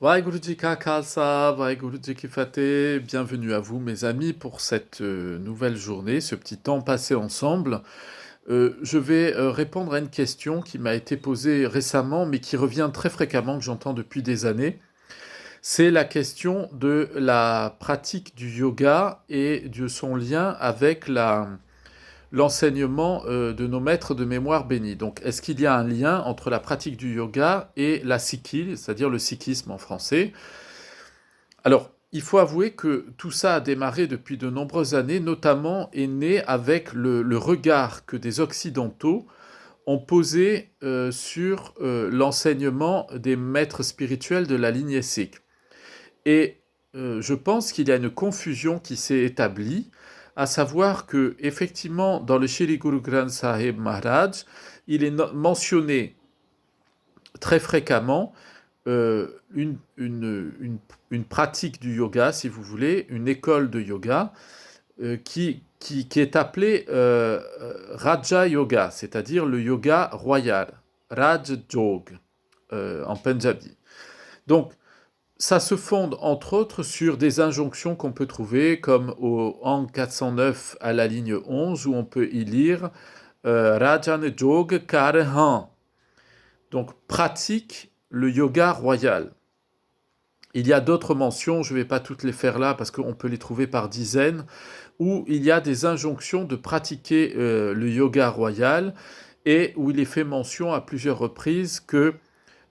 Waheguruji Ka Khalsa, Waheguruji Ki Fateh, bienvenue à vous mes amis pour cette nouvelle journée, ce petit temps passé ensemble. Je vais répondre à une question qui m'a été posée récemment mais qui revient très fréquemment, que j'entends depuis des années. C'est la question de la pratique du yoga et de son lien avec l'enseignement de nos maîtres de mémoire bénis. Donc, est-ce qu'il y a un lien entre la pratique du yoga et la sikhi, c'est-à-dire le sikhisme en français? Alors, il faut avouer que tout ça a démarré depuis de nombreuses années, notamment est né avec le regard que des Occidentaux ont posé sur l'enseignement des maîtres spirituels de la lignée sikh. Et je pense qu'il y a une confusion qui s'est établie, à savoir que, effectivement, dans le Shri Guru Granth Sahib Maharaj, il est mentionné très fréquemment une pratique du yoga, si vous voulez, une école de yoga qui est appelée Raja Yoga, c'est-à-dire le yoga royal, Raj Jog en Punjabi. Donc, ça se fonde entre autres sur des injonctions qu'on peut trouver comme au Ang 409 à la ligne 11 où on peut y lire Rajan Jog Karhan. Donc pratique le yoga royal. Il y a d'autres mentions, je ne vais pas toutes les faire là parce qu'on peut les trouver par dizaines, où il y a des injonctions de pratiquer le yoga royal et où il est fait mention à plusieurs reprises que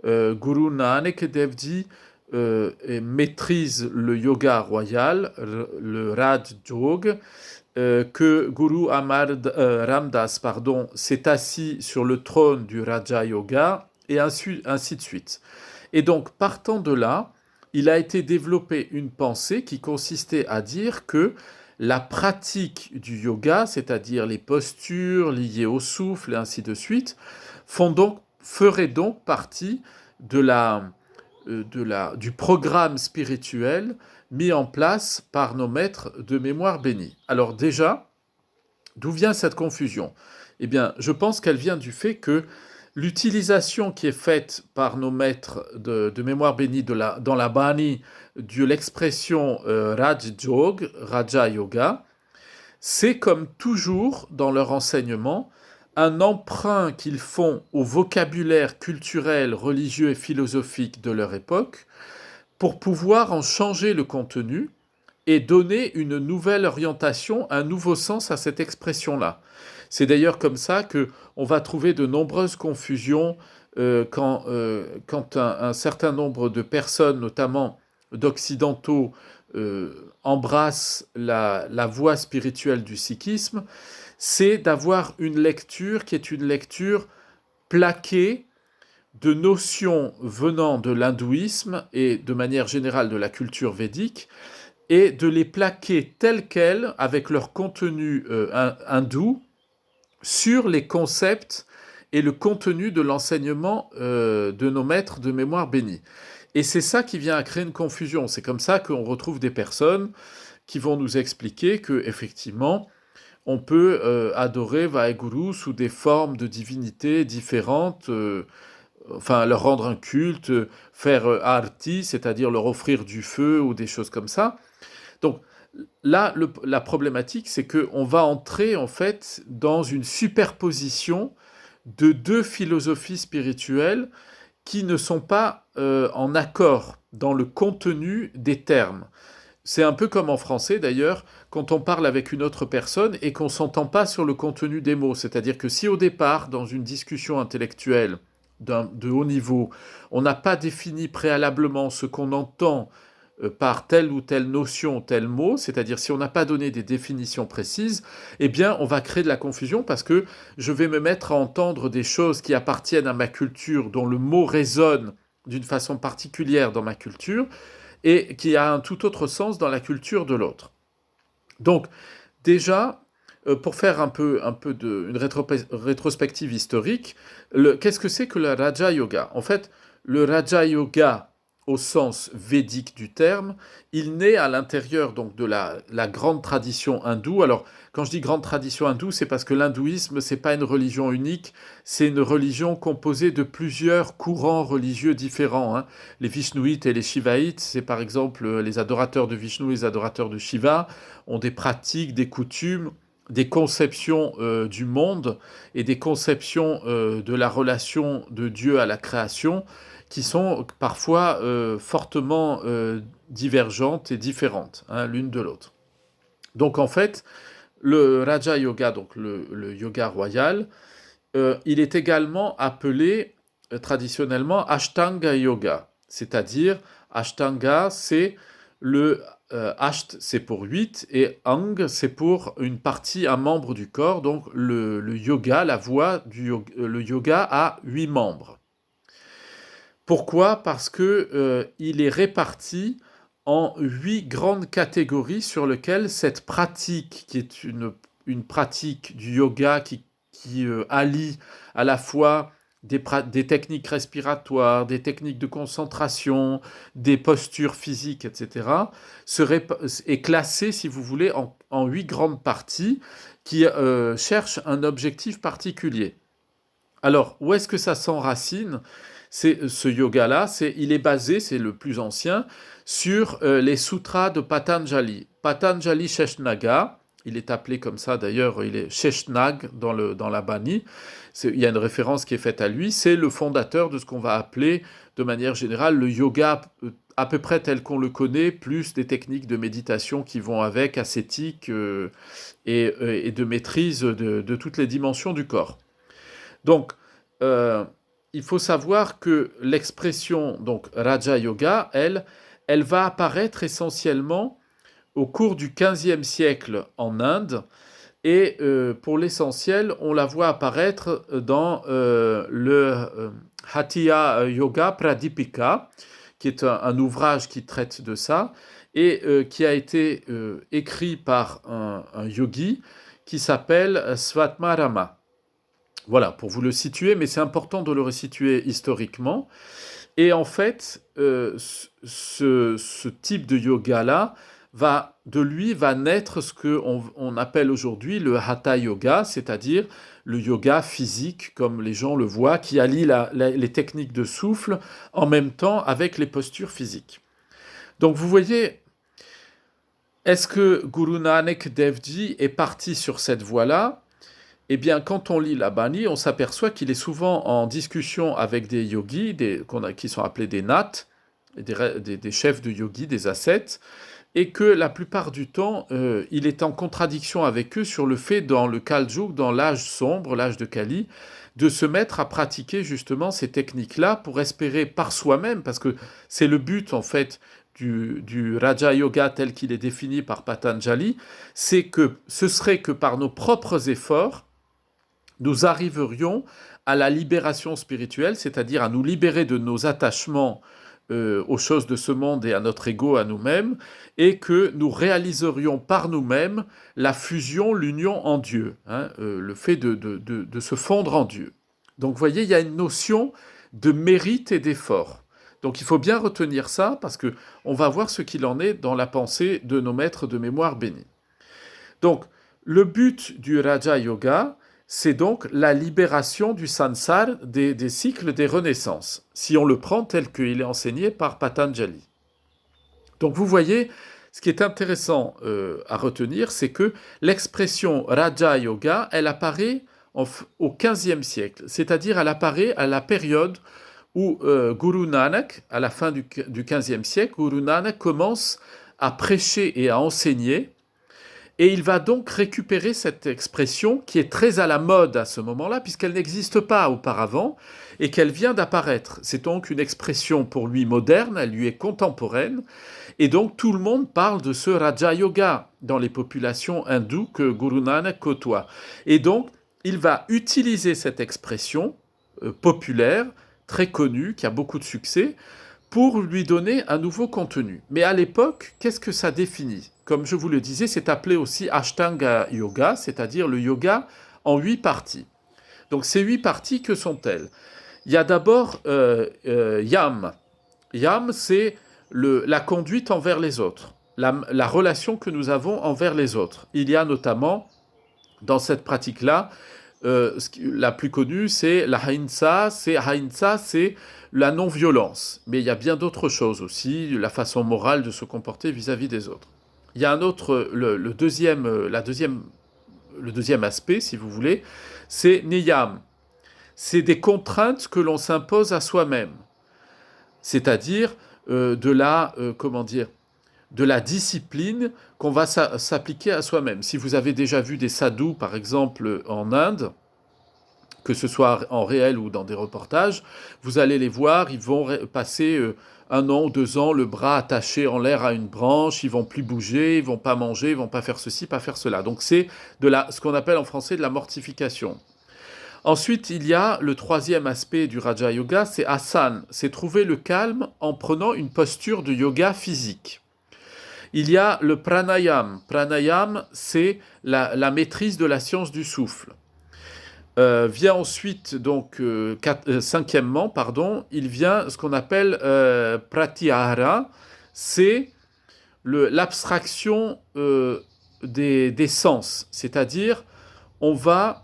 Guru Nanak Dev Ji maîtrise le yoga royal, le Raj Jog, que Guru Ramdas s'est assis sur le trône du Raja Yoga, et ainsi de suite. Et donc, partant de là, il a été développé une pensée qui consistait à dire que la pratique du yoga, c'est-à-dire les postures liées au souffle et ainsi de suite, ferait donc partie du programme spirituel mis en place par nos maîtres de mémoire bénis. Alors déjà, d'où vient cette confusion? Eh bien, je pense qu'elle vient du fait que l'utilisation qui est faite par nos maîtres de mémoire bénie dans la Bani de l'expression Raj Jog, Raja Yoga, c'est comme toujours dans leur enseignement un emprunt qu'ils font au vocabulaire culturel, religieux et philosophique de leur époque pour pouvoir en changer le contenu et donner une nouvelle orientation, un nouveau sens à cette expression-là. C'est d'ailleurs comme ça qu'on va trouver de nombreuses confusions quand un certain nombre de personnes, notamment d'occidentaux, embrassent la voie spirituelle du sikhisme, c'est d'avoir une lecture qui est une lecture plaquée de notions venant de l'hindouisme et de manière générale de la culture védique, et de les plaquer telles quelles, avec leur contenu hindou, sur les concepts et le contenu de l'enseignement de nos maîtres de mémoire bénis. Et c'est ça qui vient à créer une confusion. C'est comme ça qu'on retrouve des personnes qui vont nous expliquer que effectivement, on peut adorer Vaheguru sous des formes de divinité différentes, enfin leur rendre un culte, faire arti, c'est-à-dire leur offrir du feu ou des choses comme ça. Donc là, la problématique, c'est qu'on va entrer en fait dans une superposition de deux philosophies spirituelles qui ne sont pas en accord dans le contenu des termes. C'est un peu comme en français d'ailleurs, quand on parle avec une autre personne et qu'on ne s'entend pas sur le contenu des mots. C'est-à-dire que si au départ, dans une discussion intellectuelle de haut niveau, on n'a pas défini préalablement ce qu'on entend par telle ou telle notion, tel mot, c'est-à-dire si on n'a pas donné des définitions précises, eh bien on va créer de la confusion parce que je vais me mettre à entendre des choses qui appartiennent à ma culture, dont le mot résonne d'une façon particulière dans ma culture, et qui a un tout autre sens dans la culture de l'autre. Donc déjà, pour faire une rétrospective historique, qu'est-ce que c'est que le Raja Yoga? En fait, le Raja Yoga, au sens védique du terme, il naît à l'intérieur donc de la grande tradition hindoue. Alors, quand je dis grande tradition hindoue, c'est parce que l'hindouisme, c'est pas une religion unique, c'est une religion composée de plusieurs courants religieux différents, hein. Les Vishnouites et les Shivaïtes, c'est par exemple les adorateurs de Vishnu et les adorateurs de Shiva, ont des pratiques, des coutumes, des conceptions du monde et des conceptions de la relation de Dieu à la création qui sont parfois fortement divergentes et différentes, hein, l'une de l'autre. Donc en fait, le Raja Yoga, donc le yoga royal, il est également appelé traditionnellement Ashtanga Yoga, c'est-à-dire Ashtanga, c'est le Asht, c'est pour 8, et Ang, c'est pour une partie, un membre du corps, donc le yoga, la voie du yoga, le yoga a 8 membres. Pourquoi? Parce que il est réparti en 8 grandes catégories sur lesquelles cette pratique, qui est une pratique du yoga qui allie à la fois des techniques respiratoires, des techniques de concentration, des postures physiques, etc., est classée, si vous voulez, en 8 grandes parties qui cherchent un objectif particulier. Alors, où est-ce que ça s'enracine? C'est ce yoga-là, il est basé, c'est le plus ancien, sur les sutras de Patanjali. Patanjali Sheshnaga, il est appelé comme ça d'ailleurs, il est Sheshnag dans la Bani. Il y a une référence qui est faite à lui. C'est le fondateur de ce qu'on va appeler de manière générale le yoga à peu près tel qu'on le connaît, plus des techniques de méditation qui vont avec, ascétique et de maîtrise de toutes les dimensions du corps. Donc, il faut savoir que l'expression donc Raja Yoga, elle va apparaître essentiellement au cours du XVe siècle en Inde, et pour l'essentiel, on la voit apparaître dans le Hatha Yoga Pradipika, qui est un ouvrage qui traite de ça, et qui a été écrit par un yogi qui s'appelle Svatmarama. Voilà, pour vous le situer, mais c'est important de le resituer historiquement. Et en fait, ce type de yoga-là, de lui va naître ce qu'on appelle aujourd'hui le Hatha Yoga, c'est-à-dire le yoga physique, comme les gens le voient, qui allie les techniques de souffle en même temps avec les postures physiques. Donc vous voyez, est-ce que Guru Nanak Dev Ji est parti sur cette voie-là? Eh bien, quand on lit la Bani, on s'aperçoit qu'il est souvent en discussion avec des yogis, qui sont appelés des naths, des chefs de yogis, des ascètes, et que la plupart du temps, il est en contradiction avec eux sur le fait, dans le Kal-Yug, dans l'âge sombre, l'âge de Kali, de se mettre à pratiquer justement ces techniques-là pour espérer par soi-même, parce que c'est le but en fait du Raja Yoga tel qu'il est défini par Patanjali, c'est que ce serait que par nos propres efforts, nous arriverions à la libération spirituelle, c'est-à-dire à nous libérer de nos attachements aux choses de ce monde et à notre ego, à nous-mêmes, et que nous réaliserions par nous-mêmes la fusion, l'union en Dieu, hein, le fait de se fondre en Dieu. Donc vous voyez, il y a une notion de mérite et d'effort. Donc il faut bien retenir ça, parce qu'on va voir ce qu'il en est dans la pensée de nos maîtres de mémoire bénis. Donc le but du Raja Yoga, c'est donc la libération du sansar, des cycles des renaissances, si on le prend tel qu'il est enseigné par Patanjali. Donc vous voyez, ce qui est intéressant à retenir, c'est que l'expression Raja Yoga, elle apparaît au XVe siècle, c'est-à-dire elle apparaît à la période où Guru Nanak, à la fin du XVe siècle, Guru Nanak commence à prêcher et à enseigner. Et il va donc récupérer cette expression qui est très à la mode à ce moment-là, puisqu'elle n'existe pas auparavant et qu'elle vient d'apparaître. C'est donc une expression pour lui moderne, elle lui est contemporaine, et donc tout le monde parle de ce Raja Yoga dans les populations hindoues que Guru Nanak côtoie. Et donc, il va utiliser cette expression populaire, très connue, qui a beaucoup de succès, pour lui donner un nouveau contenu. Mais à l'époque, qu'est-ce que ça définit? Comme je vous le disais, c'est appelé aussi Ashtanga Yoga, c'est-à-dire le yoga en 8 parties. Donc ces 8 parties, que sont-elles? Il y a d'abord Yam. Yam, c'est la conduite envers les autres, la relation que nous avons envers les autres. Il y a notamment, dans cette pratique-là, la plus connue, c'est la haïnsa. C'est la non-violence. Mais il y a bien d'autres choses aussi, la façon morale de se comporter vis-à-vis des autres. Il y a un autre, le deuxième aspect, si vous voulez, c'est niyam. C'est des contraintes que l'on s'impose à soi-même. C'est-à-dire comment dire, de la discipline qu'on va s'appliquer à soi-même. Si vous avez déjà vu des sadhus, par exemple, en Inde, que ce soit en réel ou dans des reportages, vous allez les voir, ils vont passer 1 an ou 2 ans le bras attaché en l'air à une branche, ils vont plus bouger, ils vont pas manger, ils vont pas faire ceci, pas faire cela. Donc c'est ce qu'on appelle en français de la mortification. Ensuite, il y a le troisième aspect du Raja Yoga, c'est asana, c'est trouver le calme en prenant une posture de yoga physique. Il y a le pranayam. Pranayam, c'est la maîtrise de la science du souffle. Vient ensuite, donc, cinquièmement, il vient ce qu'on appelle pratyahara, c'est l'abstraction des sens, c'est-à-dire on va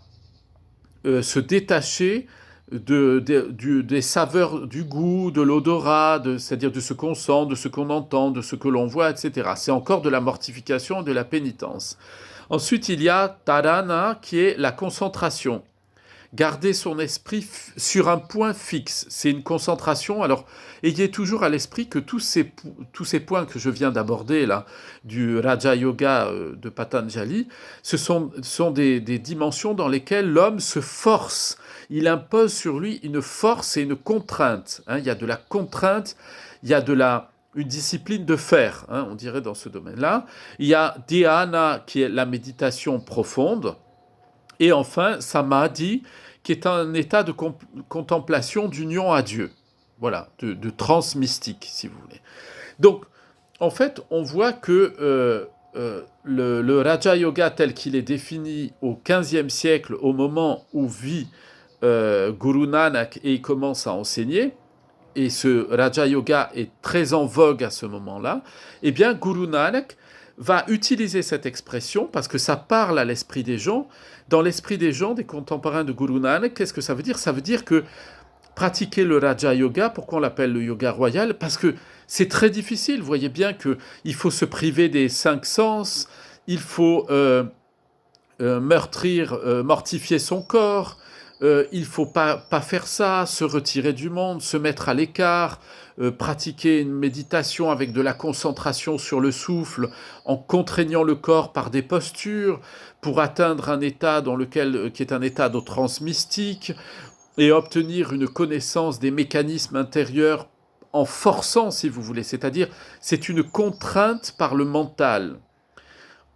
se détacher des saveurs, du goût, de l'odorat, c'est-à-dire de ce qu'on sent, de ce qu'on entend, de ce que l'on voit, etc. C'est encore de la mortification, de la pénitence. Ensuite, il y a dharana, qui est la concentration. Garder son esprit sur un point fixe, c'est une concentration. Alors, ayez toujours à l'esprit que tous ces points que je viens d'aborder là, du Raja Yoga de Patanjali, ce sont des dimensions dans lesquelles l'homme se force. Il impose sur lui une force et une contrainte. Hein. Il y a de la contrainte, il y a une discipline de fer, hein, on dirait dans ce domaine-là. Il y a dhyana, qui est la méditation profonde. Et enfin, samadhi, qui est un état de contemplation, d'union à Dieu. Voilà, de transe mystique, si vous voulez. Donc, en fait, on voit que le Raja Yoga tel qu'il est défini au XVe siècle, au moment où vit Guru Nanak et il commence à enseigner, et ce Raja Yoga est très en vogue à ce moment-là, eh bien, Guru Nanak va utiliser cette expression parce que ça parle à l'esprit des gens. Dans l'esprit des gens, des contemporains de Guru Nanak, qu'est-ce que ça veut dire? Ça veut dire que pratiquer le Raja Yoga, pourquoi on l'appelle le yoga royal? Parce que c'est très difficile. Vous voyez bien qu'il faut se priver des 5 sens, il faut mortifier son corps, il ne faut pas faire ça, se retirer du monde, se mettre à l'écart, pratiquer une méditation avec de la concentration sur le souffle, en contraignant le corps par des postures, pour atteindre un état qui est un état de transe mystique, et obtenir une connaissance des mécanismes intérieurs en forçant, si vous voulez. C'est-à-dire, c'est une contrainte par le mental.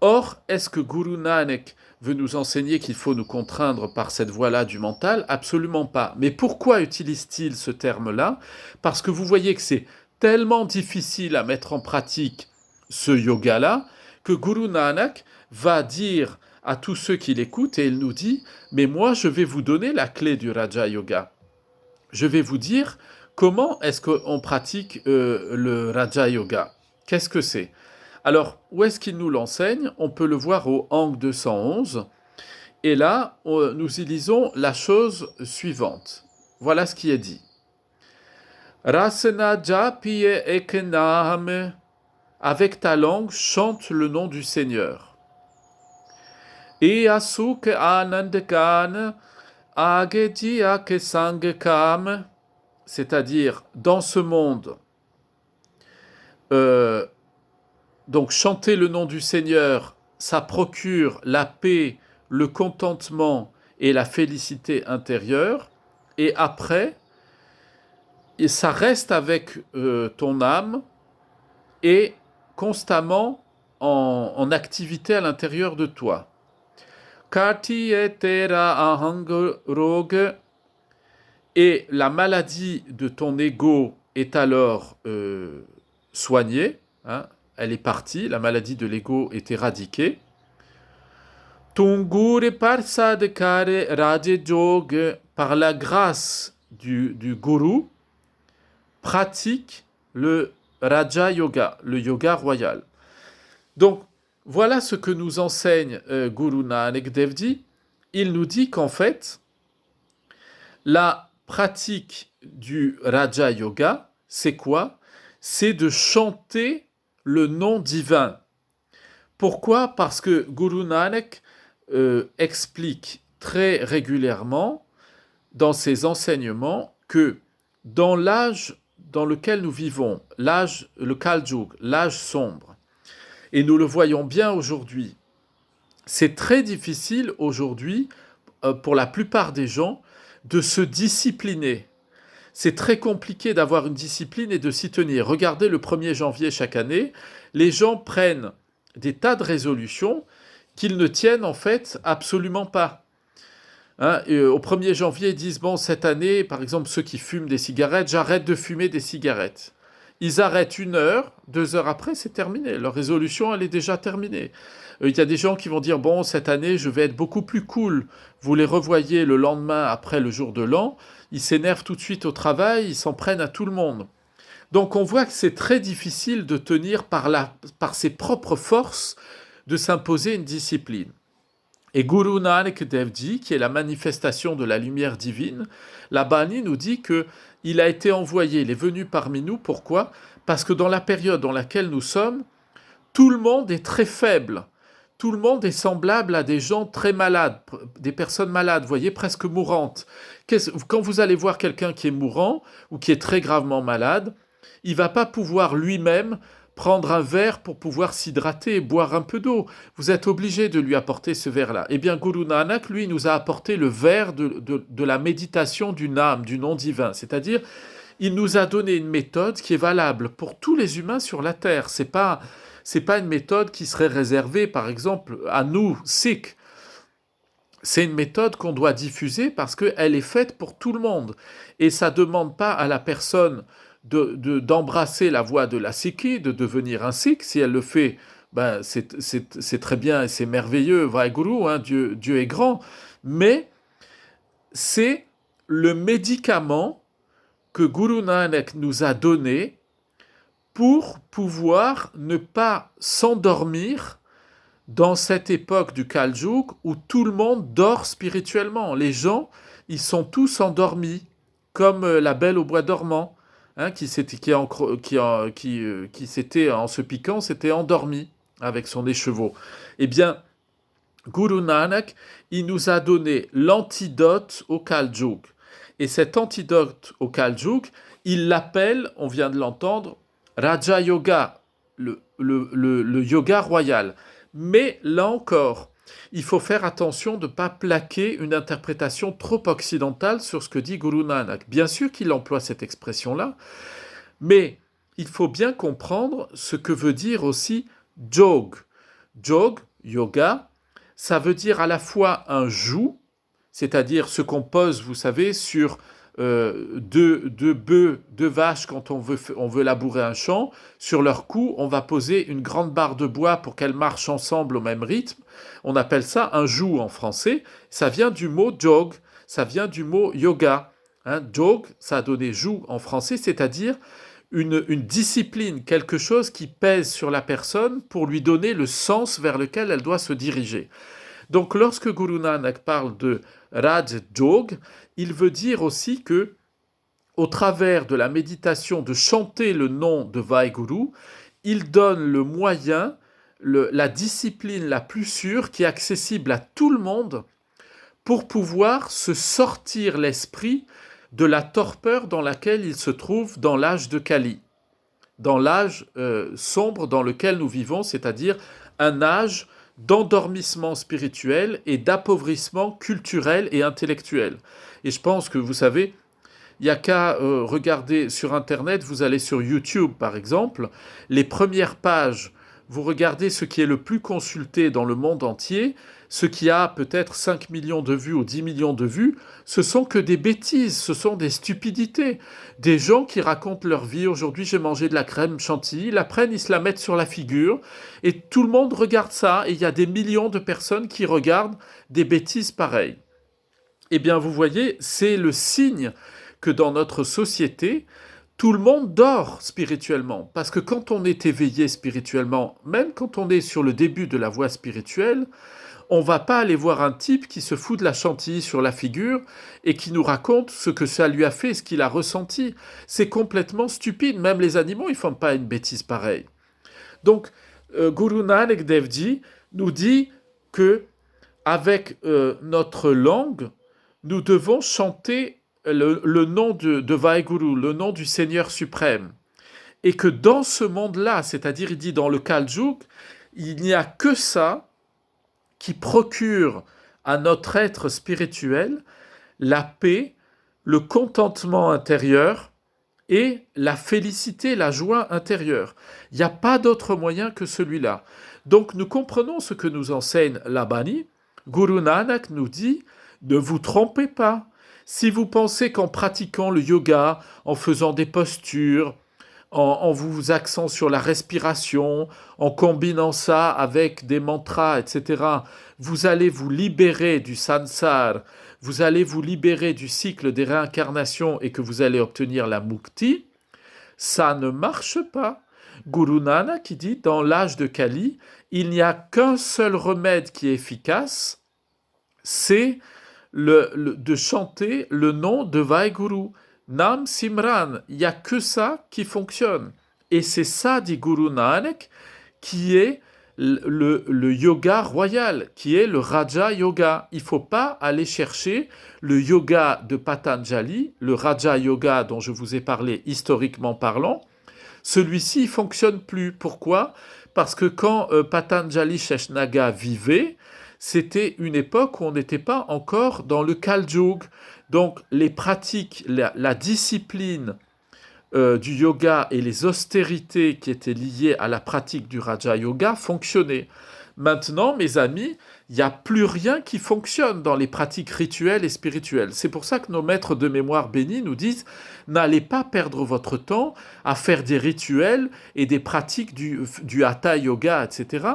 Or, est-ce que Guru Nanak veut nous enseigner qu'il faut nous contraindre par cette voie-là du mental? Absolument pas. Mais pourquoi utilise-t-il ce terme-là? Parce que vous voyez que c'est tellement difficile à mettre en pratique ce yoga-là que Guru Nanak va dire à tous ceux qui l'écoutent, et il nous dit, mais moi je vais vous donner la clé du Raja Yoga. Je vais vous dire comment est-ce qu'on pratique le Raja Yoga. Qu'est-ce que c'est? Alors, où est-ce qu'il nous l'enseigne? On peut le voir au Ang 211. Et là, nous y lisons la chose suivante. Voilà ce qui est dit. Rasana japiye eknahame. Avec ta langue, chante le nom du Seigneur. Et asuk anandkan agejiya ke sangkam. C'est-à-dire, dans ce monde, donc chanter le nom du Seigneur, ça procure la paix, le contentement et la félicité intérieure. Et après, ça reste avec ton âme et constamment en activité à l'intérieur de toi. Kati etera ahang. Et la maladie de ton ego est alors soignée, hein, elle est partie, la maladie de l'ego est éradiquée. Tungure parsad kare rajejog, par la grâce du gourou, pratique le Raja Yoga, le yoga royal. Donc, voilà ce que nous enseigne Guru Nanak Dev Ji. Il nous dit qu'en fait, la pratique du Raja Yoga, c'est quoi? C'est de chanter le nom divin. Pourquoi? Parce que Guru Nanak explique très régulièrement dans ses enseignements que dans l'âge dans lequel nous vivons, le Kal-Yuga, l'âge sombre, et nous le voyons bien aujourd'hui, c'est très difficile aujourd'hui pour la plupart des gens de se discipliner. C'est très compliqué d'avoir une discipline et de s'y tenir. Regardez le 1er janvier chaque année, les gens prennent des tas de résolutions qu'ils ne tiennent en fait absolument pas. Hein, au 1er janvier, ils disent, bon, cette année, par exemple, ceux qui fument des cigarettes, j'arrête de fumer des cigarettes. Ils arrêtent 1 heure, 2 heures après, c'est terminé. Leur résolution, elle est déjà terminée. Il y a des gens qui vont dire, bon, cette année, je vais être beaucoup plus cool. Vous les revoyez le lendemain après le jour de l'an, ils s'énervent tout de suite au travail, ils s'en prennent à tout le monde. Donc on voit que c'est très difficile de tenir par ses propres forces, de s'imposer une discipline. Et Guru Nanak Dev Ji, qui est la manifestation de la lumière divine, la Bani nous dit que il a été envoyé, il est venu parmi nous. Pourquoi? Parce que dans la période dans laquelle nous sommes, tout le monde est très faible. Tout le monde est semblable à des gens très malades, des personnes malades, vous voyez, presque mourantes. Quand vous allez voir quelqu'un qui est mourant ou qui est très gravement malade, il ne va pas pouvoir lui-même prendre un verre pour pouvoir s'hydrater et boire un peu d'eau. Vous êtes obligé de lui apporter ce verre-là. Eh bien, Guru Nanak, lui, nous a apporté le verre de la méditation du Nam, du nom divin. C'est-à-dire, il nous a donné une méthode qui est valable pour tous les humains sur la Terre. C'est pas une méthode qui serait réservée, par exemple, à nous, Sikhs. C'est une méthode qu'on doit diffuser parce qu'elle est faite pour tout le monde. Et ça ne demande pas à la personne d'embrasser la voie de la Sikhi, de devenir un Sikh. Si elle le fait, ben c'est très bien et c'est merveilleux, Vaheguru, hein, Dieu est grand. Mais c'est le médicament que Guru Nanak nous a donné pour pouvoir ne pas s'endormir dans cette époque du Kal-Yuga où tout le monde dort spirituellement. Les gens, ils sont tous endormis, comme la Belle au bois dormant, hein, qui s'était, en se piquant, s'était endormi avec son écheveau. Eh bien, Guru Nanak, il nous a donné l'antidote au Kal-Yuga. Et cet antidote au Kal-Yuga, il l'appelle, on vient de l'entendre, Raja Yoga, le yoga royal. Mais là encore, il faut faire attention de ne pas plaquer une interprétation trop occidentale sur ce que dit Guru Nanak. Bien sûr qu'il emploie cette expression-là, mais il faut bien comprendre ce que veut dire aussi jog. Jog, yoga, ça veut dire à la fois un joug, c'est-à-dire ce qu'on pose, vous savez, sur deux bœufs, 2 vaches quand on veut labourer un champ. Sur leur cou, on va poser une grande barre de bois pour qu'elles marchent ensemble au même rythme. On appelle ça un joug en français. Ça vient du mot jog, ça vient du mot yoga. Hein, jog, ça a donné joug en français, c'est-à-dire une discipline, quelque chose qui pèse sur la personne pour lui donner le sens vers lequel elle doit se diriger. Donc lorsque Guru Nanak parle de Raj Jog, il veut dire aussi que, au travers de la méditation, de chanter le nom de Vaheguru, il donne le moyen, la discipline la plus sûre qui est accessible à tout le monde pour pouvoir se sortir l'esprit de la torpeur dans laquelle il se trouve dans l'âge de Kali, dans l'âge sombre dans lequel nous vivons, c'est-à-dire un âge d'endormissement spirituel et d'appauvrissement culturel et intellectuel. Et je pense que, vous savez, il n'y a qu'à regarder sur Internet, vous allez sur YouTube par exemple, les premières pages, vous regardez ce qui est le plus consulté dans le monde entier, ce qui a peut-être 5 millions de vues ou 10 millions de vues, ce sont que des bêtises, ce sont des stupidités. Des gens qui racontent leur vie, aujourd'hui j'ai mangé de la crème chantilly, ils la prennent, ils se la mettent sur la figure, et tout le monde regarde ça, et il y a des millions de personnes qui regardent des bêtises pareilles. Eh bien vous voyez, c'est le signe que dans notre société, Tout le monde dort spirituellement, parce que quand on est éveillé spirituellement, même quand on est sur le début de la voie spirituelle, on va pas aller voir un type qui se fout de la chantilly sur la figure et qui nous raconte ce que ça lui a fait, ce qu'il a ressenti. C'est complètement stupide. Même les animaux, ils font pas une bêtise pareille. Donc, Guru Nanak Dev Ji nous dit que avec notre langue, nous devons chanter le nom de Vaheguru, le nom du Seigneur suprême. Et que dans ce monde-là, c'est-à-dire il dit dans le Kal-Yug, il n'y a que ça qui procure à notre être spirituel la paix, le contentement intérieur et la félicité, la joie intérieure. Il n'y a pas d'autre moyen que celui-là. Donc nous comprenons ce que nous enseigne la Bani. Guru Nanak nous dit, ne vous trompez pas. Si vous pensez qu'en pratiquant le yoga, en faisant des postures, en vous axant sur la respiration, en combinant ça avec des mantras, etc., vous allez vous libérer du sansar, vous allez vous libérer du cycle des réincarnations et que vous allez obtenir la mukti, ça ne marche pas. Guru Nanak qui dit, dans l'âge de Kali, il n'y a qu'un seul remède qui est efficace, c'est de chanter le nom de Vaheguru. Nam Simran, il n'y a que ça qui fonctionne. Et c'est ça, dit Guru Nanak, qui est le yoga royal, qui est le Raja Yoga. Il ne faut pas aller chercher le yoga de Patanjali, le Raja Yoga dont je vous ai parlé historiquement parlant. Celui-ci ne fonctionne plus. Pourquoi ? Parce que quand Patanjali Sheshnaga vivait, c'était une époque où on n'était pas encore dans le Kal-Yug. Donc les pratiques, la discipline du yoga et les austérités qui étaient liées à la pratique du Raja Yoga fonctionnaient. Maintenant, mes amis, il n'y a plus rien qui fonctionne dans les pratiques rituelles et spirituelles. C'est pour ça que nos maîtres de mémoire bénis nous disent « N'allez pas perdre votre temps à faire des rituels et des pratiques du Hatha Yoga, etc.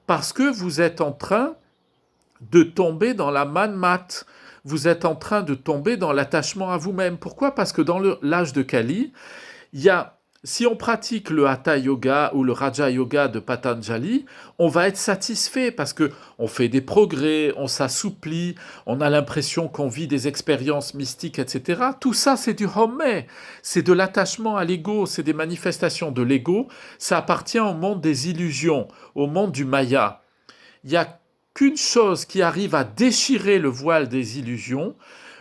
parce que vous êtes en train de tomber dans la manmat. Vous êtes en train de tomber dans l'attachement à vous-même. Pourquoi ? Parce que dans l'âge de Kali, si on pratique le Hatha Yoga ou le Raja Yoga de Patanjali, on va être satisfait parce que on fait des progrès, on s'assouplit, on a l'impression qu'on vit des expériences mystiques, etc. Tout ça, c'est du hommé, c'est de l'attachement à l'ego, c'est des manifestations de l'ego. Ça appartient au monde des illusions, au monde du Maya. Il y a qu'une chose qui arrive à déchirer le voile des illusions,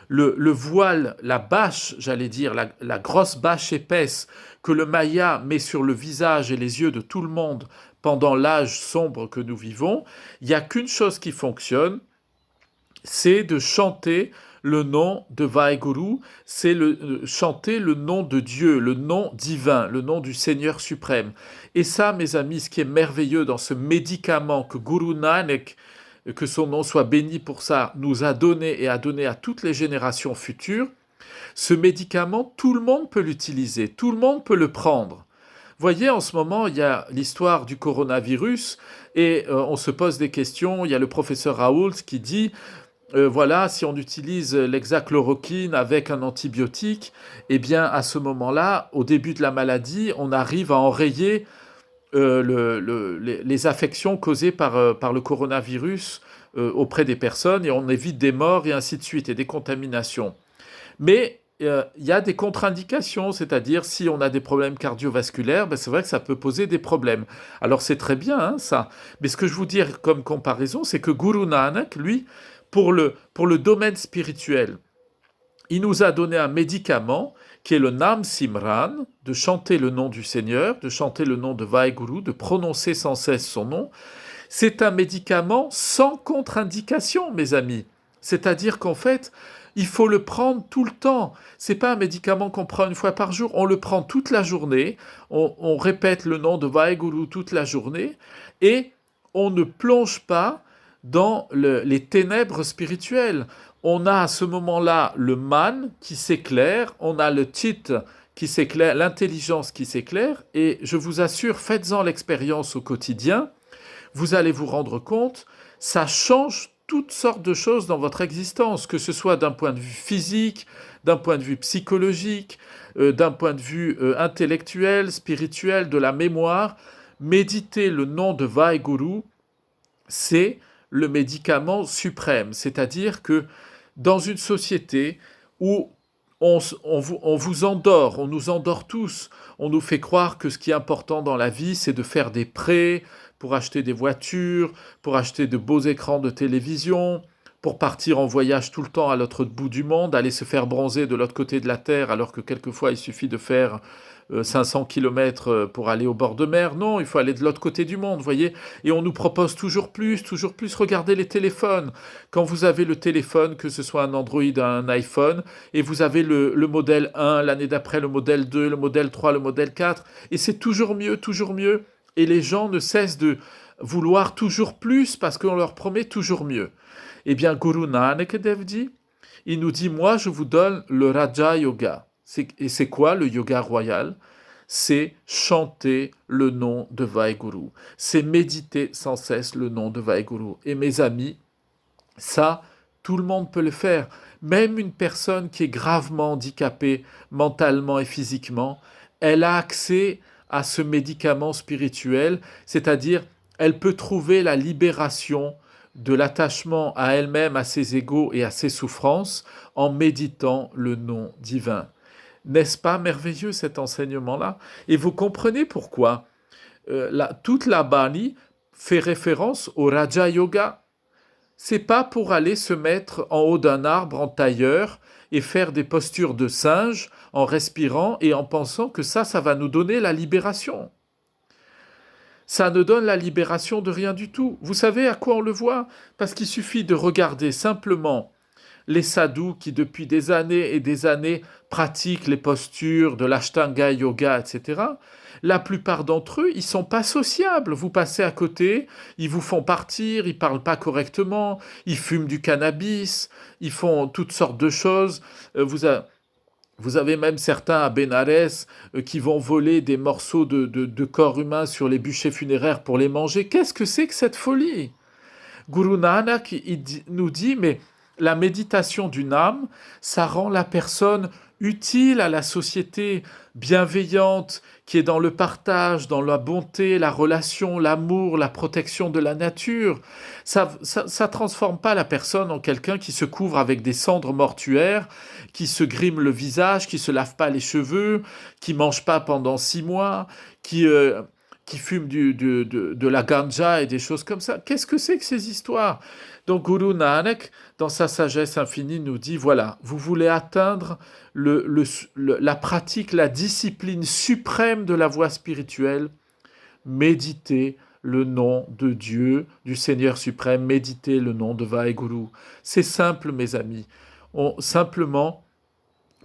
le voile, la bâche, j'allais dire, la grosse bâche épaisse que le Maya met sur le visage et les yeux de tout le monde pendant l'âge sombre que nous vivons, il n'y a qu'une chose qui fonctionne, c'est de chanter le nom de Vaheguru, c'est chanter le nom de Dieu, le nom divin, le nom du Seigneur suprême. Et ça, mes amis, ce qui est merveilleux dans ce médicament que Guru Nanak, que son nom soit béni pour ça, nous a donné et a donné à toutes les générations futures, ce médicament, tout le monde peut l'utiliser, tout le monde peut le prendre. Voyez, en ce moment, il y a l'histoire du coronavirus et on se pose des questions. Il y a le professeur Raoult qui dit, voilà, si on utilise l'hexachloroquine avec un antibiotique, eh bien, à ce moment-là, au début de la maladie, on arrive à enrayer les affections causées par le coronavirus auprès des personnes et on évite des morts et ainsi de suite et des contaminations. Mais il y a des contre-indications, c'est-à-dire si on a des problèmes cardiovasculaires, ben c'est vrai que ça peut poser des problèmes. Alors c'est très bien hein, ça, mais ce que je vous dis comme comparaison, c'est que Guru Nanak, lui, pour le domaine spirituel, il nous a donné un médicament qui est le Nam Simran, de chanter le nom du Seigneur, de chanter le nom de Vaheguru, de prononcer sans cesse son nom. C'est un médicament sans contre-indication, mes amis. C'est-à-dire qu'en fait, il faut le prendre tout le temps. C'est pas un médicament qu'on prend une fois par jour. On le prend toute la journée. On répète le nom de Vaheguru toute la journée et on ne plonge pas dans les ténèbres spirituelles. On a à ce moment-là le man qui s'éclaire, on a le chit qui s'éclaire, l'intelligence qui s'éclaire, et je vous assure, faites-en l'expérience au quotidien, vous allez vous rendre compte, ça change toutes sortes de choses dans votre existence, que ce soit d'un point de vue physique, d'un point de vue psychologique, d'un point de vue intellectuel, spirituel, de la mémoire. Méditer le nom de Vaheguru, c'est le médicament suprême. C'est-à-dire que dans une société où on vous endort, on nous endort tous, on nous fait croire que ce qui est important dans la vie, c'est de faire des prêts pour acheter des voitures, pour acheter de beaux écrans de télévision, pour partir en voyage tout le temps à l'autre bout du monde, aller se faire bronzer de l'autre côté de la Terre, alors que quelquefois il suffit de faire 500 kilomètres pour aller au bord de mer. Non, il faut aller de l'autre côté du monde, vous voyez. Et on nous propose toujours plus, toujours plus. Regardez les téléphones. Quand vous avez le téléphone, que ce soit un Android, un iPhone, et vous avez le modèle 1, l'année d'après le modèle 2, le modèle 3, le modèle 4, et c'est toujours mieux, toujours mieux. Et les gens ne cessent de vouloir toujours plus parce qu'on leur promet toujours mieux. Eh bien, Guru Nanak Dev dit, il nous dit, moi je vous donne le Raja Yoga. Et c'est quoi le yoga royal? C'est chanter le nom de Vaheguru. C'est méditer sans cesse le nom de Vaheguru. Et mes amis, ça, tout le monde peut le faire. Même une personne qui est gravement handicapée mentalement et physiquement, elle a accès à ce médicament spirituel, c'est-à-dire elle peut trouver la libération de l'attachement à elle-même, à ses égos et à ses souffrances en méditant le nom divin. N'est-ce pas merveilleux cet enseignement-là? Et vous comprenez pourquoi toute la Bani fait référence au Raja Yoga. C'est pas pour aller se mettre en haut d'un arbre en tailleur et faire des postures de singe en respirant et en pensant que ça va nous donner la libération. Ça ne donne la libération de rien du tout. Vous savez à quoi on le voit? Parce qu'il suffit de regarder simplement les sadhus qui depuis des années et des années pratiquent les postures de l'Ashtanga Yoga, etc., la plupart d'entre eux, ils sont pas sociables. Vous passez à côté, ils vous font partir, ils parlent pas correctement, ils fument du cannabis, ils font toutes sortes de choses. Vous avez même certains à Bénarès qui vont voler des morceaux de corps humain sur les bûchers funéraires pour les manger. Qu'est-ce que c'est que cette folie? Guru Nanak nous dit, mais la méditation d'une âme, ça rend la personne utile à la société, bienveillante, qui est dans le partage, dans la bonté, la relation, l'amour, la protection de la nature. Ça transforme pas la personne en quelqu'un qui se couvre avec des cendres mortuaires, qui se grime le visage, qui se lave pas les cheveux, qui mange pas pendant 6 mois, qui fume de la ganja et des choses comme ça. Qu'est-ce que c'est que ces histoires? Donc Guru Nanak, dans sa sagesse infinie, nous dit, voilà, vous voulez atteindre la pratique, la discipline suprême de la voie spirituelle, méditez le nom de Dieu, du Seigneur suprême, méditez le nom de Vaheguru. C'est simple, mes amis. Simplement,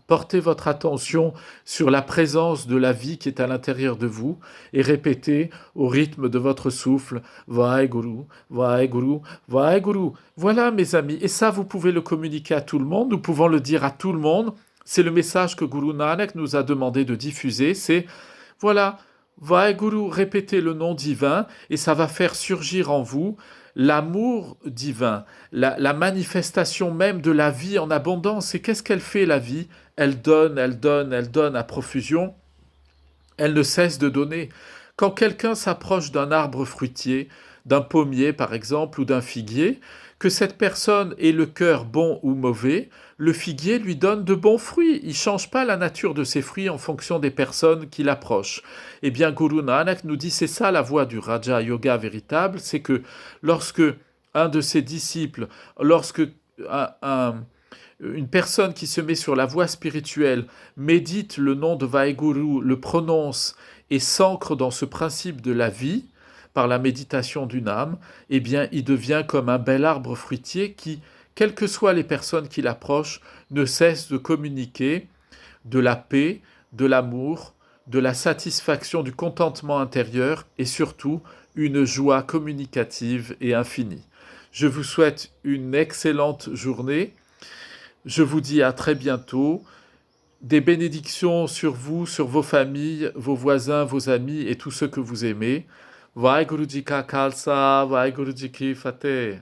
portez votre attention sur la présence de la vie qui est à l'intérieur de vous et répétez au rythme de votre souffle Vaheguru, Vaheguru, Vaheguru. Voilà mes amis, et ça vous pouvez le communiquer à tout le monde, nous pouvons le dire à tout le monde. C'est le message que Guru Nanak nous a demandé de diffuser, c'est voilà, Vaheguru, répétez le nom divin et ça va faire surgir en vous l'amour divin, la manifestation même de la vie en abondance. Et qu'est-ce qu'elle fait la vie? Elle donne, elle donne, elle donne à profusion. Elle ne cesse de donner. Quand quelqu'un s'approche d'un arbre fruitier, d'un pommier par exemple, ou d'un figuier, que cette personne ait le cœur bon ou mauvais, le figuier lui donne de bons fruits. Il ne change pas la nature de ses fruits en fonction des personnes qui l'approchent. Eh bien, Guru Nanak nous dit, c'est ça la voie du Raja Yoga véritable, c'est que lorsque un de ses disciples, lorsque une personne qui se met sur la voie spirituelle médite le nom de Vaheguru, le prononce et s'ancre dans ce principe de la vie, par la méditation d'une âme, eh bien, il devient comme un bel arbre fruitier qui, quelles que soient les personnes qui l'approchent, ne cesse de communiquer de la paix, de l'amour, de la satisfaction, du contentement intérieur et surtout une joie communicative et infinie. Je vous souhaite une excellente journée. Je vous dis à très bientôt. Des bénédictions sur vous, sur vos familles, vos voisins, vos amis et tous ceux que vous aimez. Vaheguru Ji Ka Khalsa, Vaheguru Ji Ki Fateh.